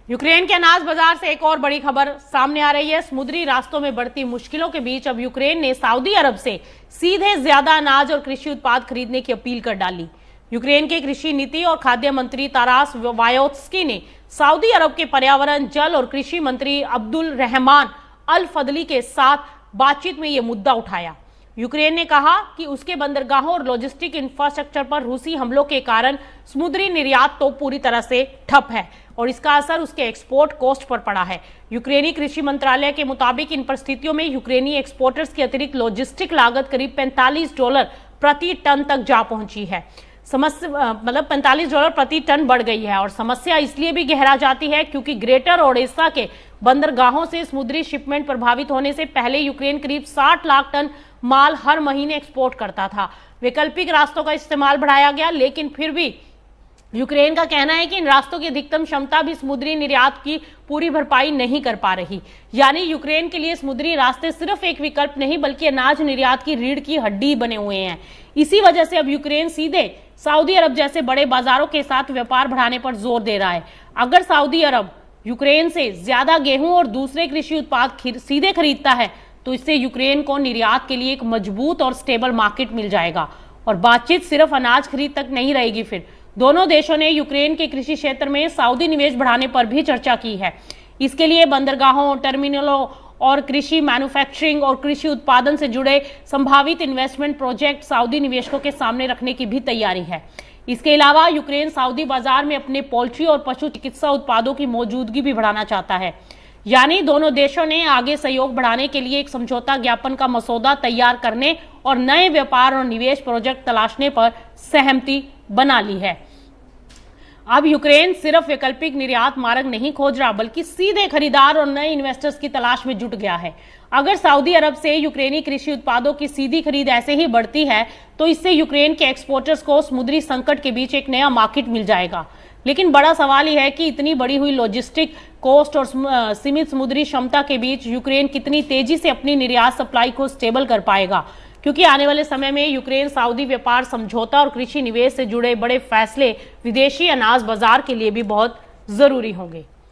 Ukraine के अनाज बाजार से एक और बड़ी खबर सामने आ रही है। समुद्री रास्तों में बढ़ती मुश्किलों के बीच अब यूक्रेन ने सऊदी अरब से सीधे ज्यादा अनाज और कृषि उत्पाद खरीदने की अपील कर डाली। यूक्रेन के कृषि नीति और खाद्य मंत्री तारास वायोत्स्की ने सऊदी अरब के पर्यावरण, जल और कृषि मंत्री अब्दुल रहमान अल फदली के साथ बातचीत में यह मुद्दा उठाया। यूक्रेन ने कहा कि उसके बंदरगाहों और लॉजिस्टिक इंफ्रास्ट्रक्चर पर रूसी हमलों के कारण समुद्री निर्यात तो पूरी तरह से ठप है और इसका असर उसके एक्सपोर्ट कॉस्ट पर पड़ा है। यूक्रेनी कृषि मंत्रालय के मुताबिक इन परिस्थितियों में यूक्रेनी एक्सपोर्टर्स की अतिरिक्त लॉजिस्टिक लागत करीब $45 प्रति टन तक जा पहुंची है। समस्या मतलब $45 प्रति टन बढ़ गई है और समस्या इसलिए भी गहरा जाती है क्योंकि ग्रेटर ओडेसा के बंदरगाहों से समुद्री शिपमेंट प्रभावित होने से पहले यूक्रेन करीब 60 लाख टन माल हर महीने एक्सपोर्ट करता था। वैकल्पिक रास्तों का इस्तेमाल बढ़ाया गया, लेकिन फिर भी यूक्रेन का कहना है कि इन रास्तों की अधिकतम क्षमता भी समुद्री निर्यात की पूरी भरपाई नहीं कर पा रही। यानी यूक्रेन के लिए समुद्री रास्ते सिर्फ एक विकल्प नहीं बल्कि अनाज निर्यात की रीढ़ की हड्डी बने हुए हैं। इसी वजह से अब यूक्रेन सीधे सऊदी अरब जैसे बड़े बाजारों के साथ व्यापार बढ़ाने पर जोर दे रहा है। अगर सऊदी अरब यूक्रेन से ज्यादा गेहूं और दूसरे कृषि उत्पाद सीधे खरीदता है तो इससे यूक्रेन को निर्यात के लिए एक मजबूत और स्टेबल मार्केट मिल जाएगा और बातचीत सिर्फ अनाज खरीद तक नहीं रहेगी। फिर दोनों देशों ने यूक्रेन के कृषि क्षेत्र में सऊदी निवेश बढ़ाने पर भी चर्चा की है। इसके लिए बंदरगाहों, टर्मिनलों और कृषि मैन्युफैक्चरिंग और कृषि उत्पादन से जुड़े संभावित इन्वेस्टमेंट प्रोजेक्ट सऊदी निवेशकों के सामने रखने की भी तैयारी है। इसके अलावा यूक्रेन सऊदी बाजार में अपने पोल्ट्री और पशु चिकित्सा उत्पादों की मौजूदगी भी बढ़ाना चाहता है। यानी दोनों देशों ने आगे सहयोग बढ़ाने के लिए एक समझौता ज्ञापन का मसौदा तैयार करने और नए व्यापार और निवेश प्रोजेक्ट तलाशने पर सहमति बना ली है। अब यूक्रेन सिर्फ वैकल्पिक निर्यात मार्ग नहीं खोज रहा बल्कि सीधे खरीदार और नए इन्वेस्टर्स की तलाश में जुट गया है। अगर सऊदी अरब से यूक्रेनी कृषि उत्पादों की सीधी खरीद ऐसे ही बढ़ती है तो इससे यूक्रेन के एक्सपोर्टर्स को समुद्री संकट के बीच एक नया मार्केट मिल जाएगा। लेकिन बड़ा सवाल यह है कि इतनी बढ़ी हुई लॉजिस्टिक कॉस्ट और सीमित समुद्री क्षमता के बीच यूक्रेन कितनी तेजी से अपनी निर्यात सप्लाई को स्टेबल कर पाएगा, क्योंकि आने वाले समय में यूक्रेन सऊदी व्यापार समझौता और कृषि निवेश से जुड़े बड़े फैसले विदेशी अनाज बाजार के लिए भी बहुत जरूरी होंगे।